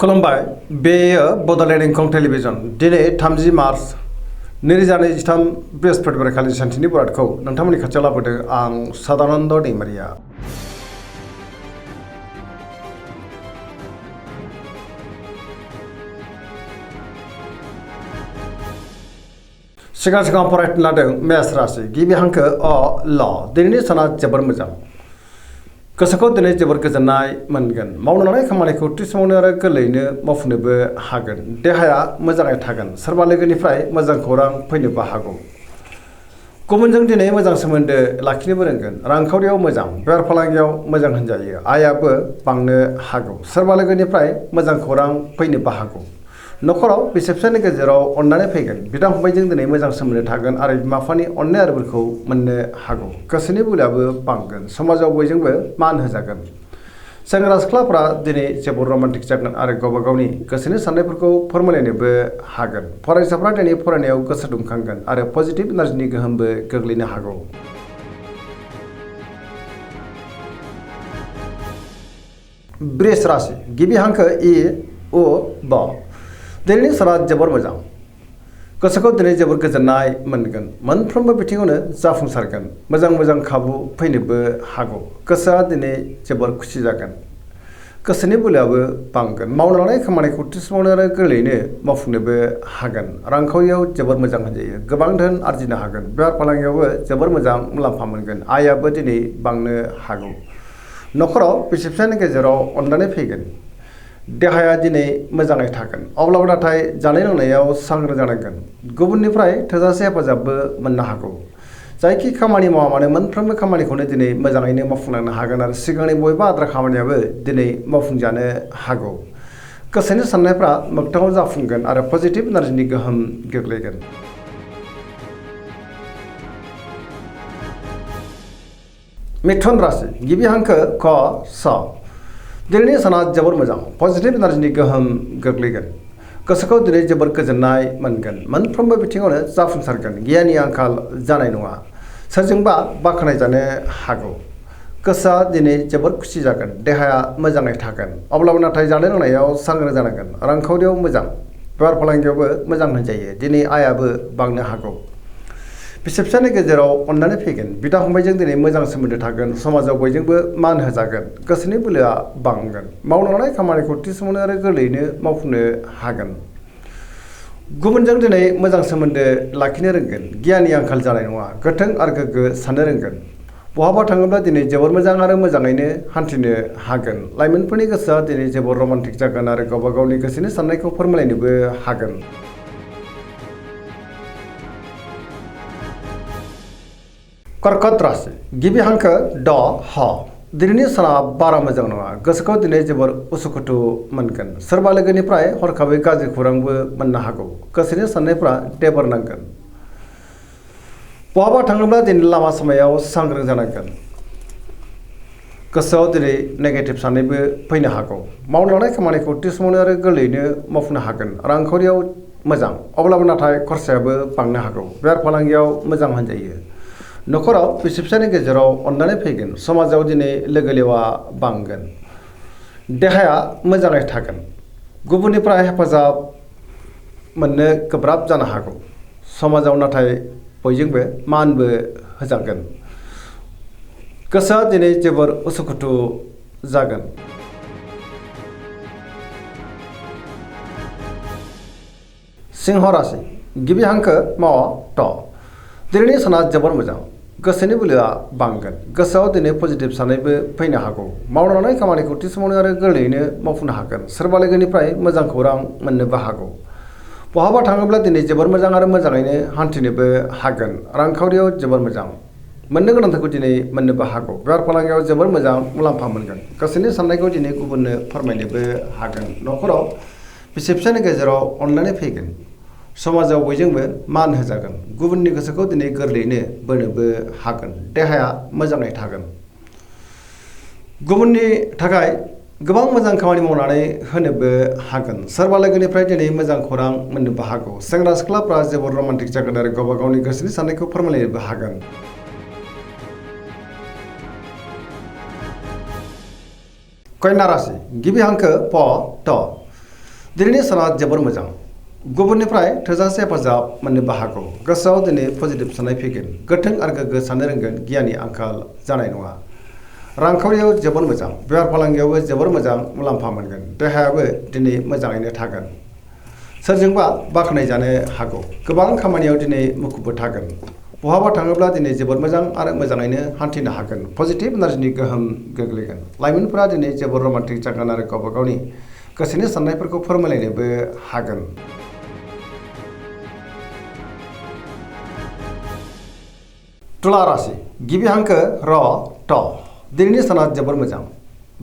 खुलुमबाय बेयो बड'लेण्ड इंखं टेलिभिजन दिनै 30 मार्च 2023 बृहस्पतिबार खालि सानसेनि बरादखौ नोंथांमोननि खाथियाव लाबोदों आं सदानन्द दैमारिया। सिगां फरायनो लादों मेष राशि गिबि हांखो अ ल दिनैनि साना जोबोर मोजां। गोसोखौ दिनै जोबोर गोजोननाय मोनगोन। मावनो लानाय खामानिखौ थि समावनो आरो गोरलैयैनो मावफुंनोबो हागोन। देहाया मोजाङै थागोन। सोरबा लोगोनिफ्राय मोजां खौरां फैनोबो हागौ। गुबुनजों दिनै मोजां सोमोन्दो लाखिनोबो रोंगोन। रांखावरियाव मोजां, बेफार फालांगियाव मोजां होनजायो। आयाबो बांनो हागौ। सोरबा लोगोनिफ्राय मोजां खौरां फैनोबो हागौ। न'खराव बिसि फिसायनि गेजेराव अननानै फैगोन। बिदा फंबायजों दिनै मोजां सोमोन्दो थागोन आरो बिमा बिफानि अननाय आरो बोरखौ मोननो हागौ। गोसोनि बोलोआबो बांगोन। समाजाव बयजोंबो मान होजागोन। सेंग्रा सिख्लाफ्रा दिनै जोबोर रमान्टिक जागोन आरो गावबा गावनि गोसोनि साननायफोरखौ फोरमायलायनोबो हागोन। फरायसाफ्रा दिनै फरायनायाव गोसो दुंखांगोन आरो पजिटिभ इनार्जिनि गोहोमबो गोग्लैनो हागौ। वृष राशि गिबि हांखो इ उ ब दिनैनि साना जोबोर मोजां। गोसोखौ दिनै जोबोर गोजोननाय मोनगोन। मोनफ्रोमबो बिथिङावनो जाफुंसारगोन। मोजां खाबु फैनोबो हागौ। गोसोआ दिनै जोबोर खुसि जागोन। गोसोनि बोलोआबो बांगोन। मावनो लानाय खामानिखौ थि समावनो आरो गोरलैयैनो मावफुंनोबो हागोन। रांखावरियाव जोबोर मोजां होनजायो। गोबां धोन आरजिनो हागोन। बेफार फालांगियावबो जोबोर मोजां मुलाम्फा मोनगोन। आयाबो दिनै बांनो हागौ। न'खराव बिसि फिसायनि गेजेराव अननानै फैगोन। देहाया दिनै मोजाङै थागोन। अब्लाबो नाथाय जानाय लोंनायाव सांग्रां जानांगोन। गुबुननिफ्राय थोजासे हेफाजाबबो मोननो हागौ। जायखि खामानि मावा मानो मोनफ्रोमबो खामानिखौनो दिनै मोजाङैनो मावफुंलांनो हागोन आरो सिगांनि बबेबा आद्रा खामानियाबो दिनै मावफुंजानो हागौ। गोसोनि साननायफ्रा मोगथाङाव जाफुंगोन आरो पजिटिभ इनार्जिनि गोहोम गोग्लैगोन। मिथुन राशि गिबि हांखो क स दिनैनि साना जोबोर मोजां। पजिटिभ इनार्जिनि गोहोम गोग्लैगोन। गोसोखौ दिनै जोबोर गोजोननाय मोनगोन। मोनफ्रोमबो बिथिङावनो जाफुंसारगोन। गियाननि आंखाल जानाय नङा। सोरजोंबा बाख्नायजानो हागौ। गोसोआ दिनै जोबोर खुसि जागोन। देहाया मोजाङै थागोन। अब्लाबो नाथाय जानाय लोंनायाव सांग्रां जानांगोन। रांखावरियाव मोजां, बेफार फालांगियावबो मोजां होनजायो। दिनै आयाबो बांनो हागौ। बिसि फिसायनि गेजेराव अननानै फैगोन। बिदा फंबायजों दिनै मोजां सोमोन्दो थागोन। समाजाव बयजोंबो मान होजागोन। गोसोनि बोलोआ बांगोन। मावनो लानाय खामानिखौ थि समावनो आरो गोरलैयैनो मावफुंनो हागोन। गुबुनजों दिनै मोजां सोमोन्दो लाखिनो रोंगोन। गियाननि आंखाल जानाय नङा। गोथों आरो गोग्गो साननो रोंगोन। बहाबा थाङोब्ला दिनै जोबोर मोजां आरो मोजाङैनो हान्थिनो हागोन। लाइमोनफोरनि गोसोआ दिनै जोबोर रमान्टिक जागोन आरो गावबा गावनि गोसोनि साननायखौ फोरमायलायनोबो हागोन। कर्कट राशि गिबि हांखो ड ह दिनैनि साना बारा मोजां नङा। गोसोखौ दिनै जोबोर उसुखुथु मोनगोन। सोरबा लोगोनिफ्राय हरखाबै गाज्रि खौरांबो मोननो हागौ। गोसोनि साननायफ्रा देबर नांगोन। बहाबा थाङोब्ला दिनै लामा सामायाव सांग्रां जानांगोन। गोसोआव दिनै नेगेटिभ साननायबो फैनो हागौ। मावनो लानाय खामानिखौ थि समावनो आरो गोरलैयैनो मावफुंनो हागोन। रांखावरियाव मोजां, अब्लाबो नाथाय खरसायाबो बांनो हागौ। बेफार फालांगियाव मोजां होनजायो। न'खराव बिसि फिसायनि गेजेराव अननानै फैगोन। समाजाव दिनै लोगो लेवा बांगोन। देहाया मोजाङै थागोन। गुबुननिफ्राय हेफाजाब मोननो गोब्राब जानो हागौ। समाजाव नाथाय बयजोंबो मानबो होजागोन। गोसोआ दिनै जोबोर उसुखुथु जागोन। सिंह राशि गिबि हांखो म ट दिनैनि साना जोबोर मोजां। गोसोनि बोलोआ बांगोन। गोसोआव दिनै पजिटिभ साननायबो फैनो हागौ। मावनो लानाय खामानिखौ थि समावनो आरो गोरलैयैनो मावफुंनो हागोन। सोरबा लोगोनिफ्राय मोजां खौरां मोननोबो हागौ। बहाबा थाङोब्ला दिनै जोबोर मोजां आरो मोजाङैनो हान्थिनोबो हागोन। रांखावरियाव जोबोर मोजां। मोननो गोनांथारखौ दिनै मोननोबो हागौ। बेफार फालांगियाव जोबोर मोजां मुलाम्फा मोनगोन। गोसोनि साननायखौ दिनै गुबुननो फोरमायनोबो हागोन। न'खराव बिसि फिसायनि गेजेराव अननानै फैगोन। समाजाव बयजोंबो मान होजागोन। गुबुननि गोसोखौ दिनै गोरलैयैनो बोनोबो हागोन। देहाया मोजाङै थागोन। गुबुननि थाखाय गोबां मोजां खामानि मावनानै होनोबो हागोन। सोरबा लोगोनिफ्राय दिनै मोजां खौरां मोननोबो हागौ। सेंग्रा सिख्लाफ्रा जोबोर रमान्टिक जागोन आरो गावबा गावनि गोसोनि साननायखौ फोरमायलायनोबो हागोन। कन्या राशि गिबि हांखो प ट दिनैनि साना जोबोर मोजां गुबुननिफ्राय थोजासे हेफाजाब मोननोबो हागौ गोसोआव दिनै पजिटिभ साननाय फैगोन गोथों आरो गोग्गो साननो रोंगोन गियाननि आंखाल जानाय नङा रांखावरियाव जोबोर मोजां बेफार फालांगियावबो जोबोर मोजां मुलाम्फा मोनगोन देहायाबो दिनै मोजाङैनो थागोन सोरजोंबा बाख्नायजानो हागौ गोबां खामानियाव दिनै मुखुबबो थागोन बहाबा थाङोब्ला दिनै जोबोर मोजां आरो मोजाङैनो हान्थिनो हागोन पजिटिभ एनार्जिनि गोहोम गोग्लैगोन लाइमोनफोरा दिनै जोबोर रमान्टिक जागोन आरो गावबा गावनि गोसोनि साननायफोरखौ फोरमायलायनोबो हागोन तुला राशि गिबि हांखो र ट दिनैनि साना जोबोर मोजां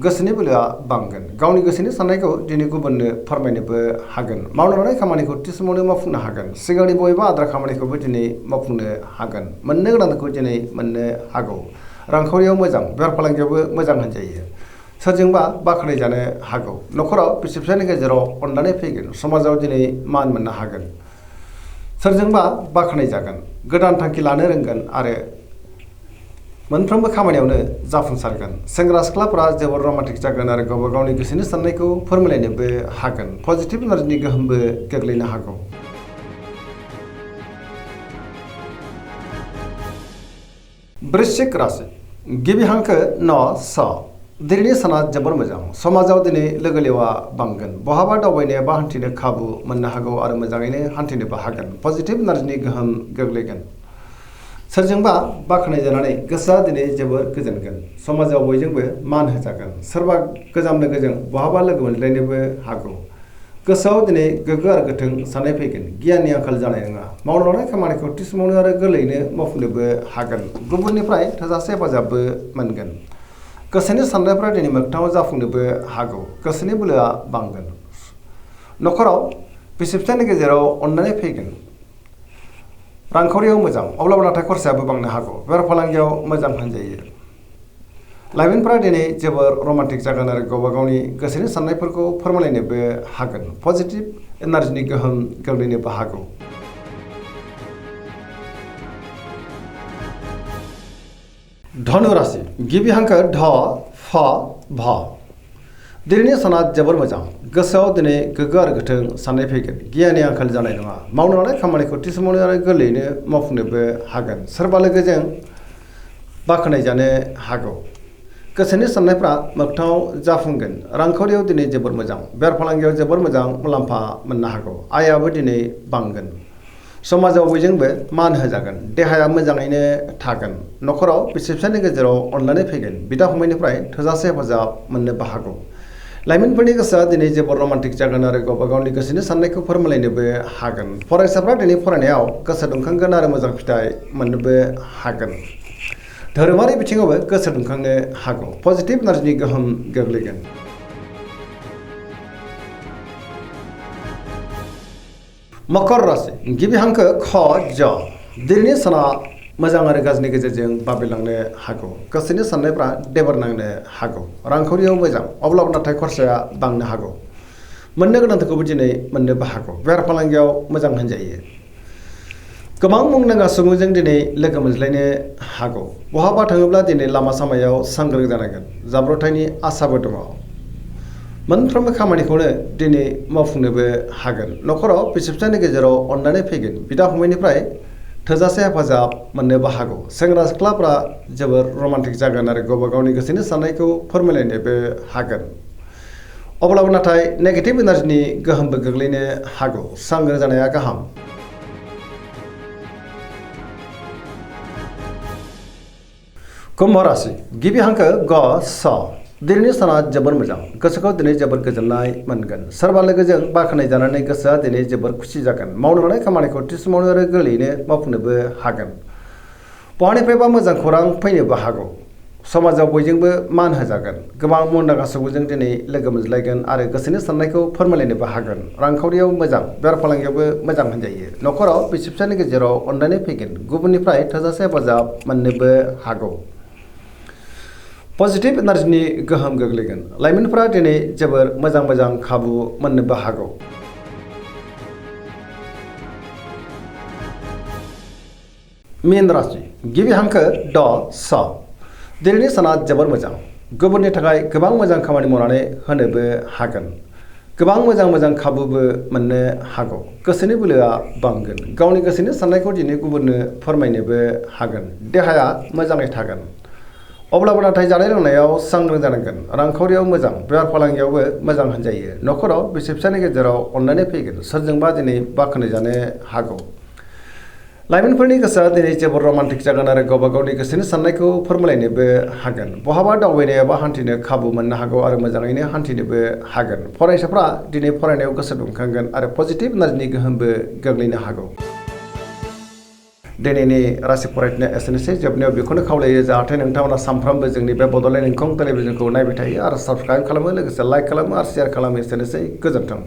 गोसोनि बोलोआ बांगोन गावनि गोसोनि साननायखौ दिनै गुबुननो फोरमायनोबो हागोन मावनो लानाय खामानिखौ थि समावनो मावफुंनो हागोन सिगांनि बबेबा आद्रा खामानिखौबो दिनै मावफुंनो हागोन मोननो गोनांखौ दिनै मोननो हागौ रांखावरियाव मोजां बेफार फालांगियावबो मोजां होनजायो सोरजोंबा बाख्नायजानो हागौ न'खराव बिसि फिसायनि गेजेराव अननानै फैगोन समाजाव दिनै मान मोननो हागोन सोरजोंबा बाख्नायजागोन गोदान थांखि लानो रोंगोन आरो मोनफ्रोमबो खामानियावनो जाफुंसारगोन सेंग्रा सिख्लाफोरा जोबोर रमान्टिक जागोन आरो गावबा गावनि गोसोनि साननायखौ फोरमायलायनोबो हागोन पजिटिभ एनार्जिनि गोहोमबो गोग्लैनो हागौ वृश्चिक राशि गिबि हांखो न स दिनैनि साना जोबोर मोजां समाजाव दिनै लोगो लेवा बांगोन बहाबा दावबायनो एबा हान्थिनो खाबु मोननो हागौ आरो मोजाङैनो हान्थिनोबो हागोन पजिटिभ एनार्जिनि गोहोम गोग्लैगोन सोरजोंबा बाख्नायजानानै गोसोआ दिनै जोबोर गोजोनगोन समाजाव बयजोंबो मान होजागोन सोरबा गोजाम लोगोजों बहाबा लोगो मोनलायनोबो हागौ गोसोआव दिनै गोग्गो आरो गोथों साननाय फैगोन गियाननि आंखाल जानाय नङा मावनो लानाय खामानिखौ थि समावनो आरो गोरलैयैनो मावफुंनोबो हागोन गुबुननिफ्राय थोजासे हेफाजाबबो मोनगोन गोसोनि साननायफ्रा दिनै मोगथाङाव जाफुंनोबो हागौ गोसोनि बोलोआ बांगोन न'खराव बिसि फिसायनि गेजेराव अननानै फैगोन रांखावरियाव मोजां अब्लाबो नाथाय खरसायाबो बांनो हागौ बेफार फालांगियाव मोजां होनजायो लाइमोनफोरा दिनै जोबोर रमान्टिक जागोन आरो गावबा गावनि गोसोनि साननायफोरखौ फोरमायलायनोबो हागोन पजिटिभ एनार्जिनि गोहोम गोग्लैनोबो हागौ धनु राशि गिबि हांखो ध फ भ दिनैनि साना जोबोर मोजां गोसोआव दिनै गोग्गो आरो गोथों साननाय फैगोन गियाननि आंखाल जानाय नङा मावनो लानाय खामानिखौ थि समावनो आरो गोरलैयैनो मावफुंनोबो हागोन सोरबा लोगोजों बाख्नायजानो हागौ गोसोनि साननायफ्रा मोगथाङाव जाफुंगोन रांखावरियाव दिनै जोबोर मोजां बेफार फालांगियाव जोबोर मोजां मुलाम्फा मोननो हागौ आयाबो दिनै बांगोन समाजाव बयजोंबो मान होजागोन देहाया मोजाङैनो थागोन न'खराव बिसि फिसायनि गेजेराव अननानै फैगोन बिदा फंबायनिफ्राय थोजासे हेफाजाब मोननोबो हागौ लाइमोनफोरनि गोसोआ दिनै जोबोर रमान्टिक जागोन आरो गावबा गावनि गोसोनि साननायखौ फोरमायलायनोबो हागोन फरायसाफ्रा दिनै फरायनायाव गोसो दुंखांगोन आरो मोजां फिथाइ मोननोबो हागोन धोरोमारि बिथिङावबो गोसो दुंखांनो हागौ पजिटिभ एनार्जिनि गोहोम गोग्लैगोन मकर राशि गिबि हांखो ख ज दिनैनि साना मोजां आरो गाज्रिनि गेजेरजों बाबेलांनो हागौ गोसोनि साननायफ्रा देबार नांनो हागौ रांखावरियाव मोजां अब्लाबो नाथाय खरसाया बांनो हागौ मोननो गोनांखौबो दिनै मोननोबो हागौ बेफार फालांगियाव मोजां होनजायो गोबां मुंदांखा सुबुंजों दिनै लोगो मोनज्लायनो हागौ बहाबा थाङोब्ला दिनै लामा सामायाव सांग्रां जानांगोन जाब्रबथायनि आसाबो दङ मोनफ्रोमबो खामानिखौनो दिनै मावफुंनोबो हागोन न'खराव बिसि फिसायनि गेजेराव अननानै फैगोन बिदा फंबायनिफ्राय थोजासे हेफाजाब मोननोबो हागौ सेंग्रा सिख्लाफ्रा जोबोर रमान्टिक जागोन आरो गावबा गावनि गोसोनि साननायखौ फोरमायलायनोबो हागोन अब्लाबो नाथाय नेगेटिभ एनार्जिनि गोहोमबो गोग्लैनो हागौ सांग्रां जानाया गाहाम कुम्भ राशि गिबि हांखो ग स दिनैनि साना जोबोर मोजां गोसोखौ दिनै जोबोर गोजोननाय मोनगोन सोरबा लोगोजों बाख्नायजानानै गोसोआ दिनै जोबोर खुसि जागोन मावनो लानाय खामानिखौ थि समावनो आरो गोरलैयैनो मावफुंनोबो हागोन बहानिफ्रायबा मोजां खौरां फैनोबो हागौ समाजाव बयजोंबो मान होजागोन गोबां मुंदांखा सुबुंजों दिनै लोगो मोनज्लायगोन आरो गोसोनि साननायखौ फोरमायलायनोबो हागोन रांखावरियाव मोजां बेफार फालांगियावबो मोजां होनजायो न'खराव बिसि फिसायनि गेजेराव अननानै फैगोन गुबुननिफ्राय थोजासे हेफाजाब मोननोबो हागौ पजिटिभ एनार्जिनि गोहोम गोग्लैगोन लाइमोनफोरा दिनै जोबोर मोजां खाबु मोननोबो हागौ मीन राशि गिबि हांखो ड स दिनैनि साना जोबोर मोजां गुबुननि थाखाय गोबां मोजां खामानि मावनानै होनोबो हागोन गोबां मोजां मोजां खाबुबो मोननो हागौ। गोसोनि बोलोआ बांगोन। गावनि गोसोनि साननायखौ दिनै गुबुननो फोरमायनोबो हागोन। देहाया मोजाङै थागोन। अब्लाबो नाथाय जानाय लोंनायाव सांग्रां जानांगोन। रांखावरियाव मोजां, बेफार फालांगियावबो मोजां होनजायो। न'खराव बिसि फिसानि गेजेराव अनलायनाय फैगोन। सोरजोंबा दिनै बाख्नायजानो हागौ। लाइमोनफोरनि गोसोआ दिनै जोबोर रमान्टिक जागोन आरो गावबा गावनि गोसोनि साननायखौ फोरमायलायनोबो हागोन। बहाबा दावबायनो एबा हान्थिनो खाबु मोननो हागौ आरो मोजाङैनो हान्थिनोबो हागोन। फरायसाफ्रा दिनै फरायनायाव गोसो दुंखांगोन आरो पजिटिभ एनार्जिनि गोहोमबो गोग्लैनो हागौ। दिनैनि राशि फरायनाया एसेनोसै। जोबनायाव बेखौनो खावलायो जाहाथे नोंथांमोना सानफ्रोमबो जोंनि बे बड'लेण्ड इंखं टेलिभिजनखौ नायबाय थायो आरो साबस्क्राइब खालामो, लोगोसे लाइक खालामो आरो शेयार खालामो। एसेनोसै, गोजोन्थों।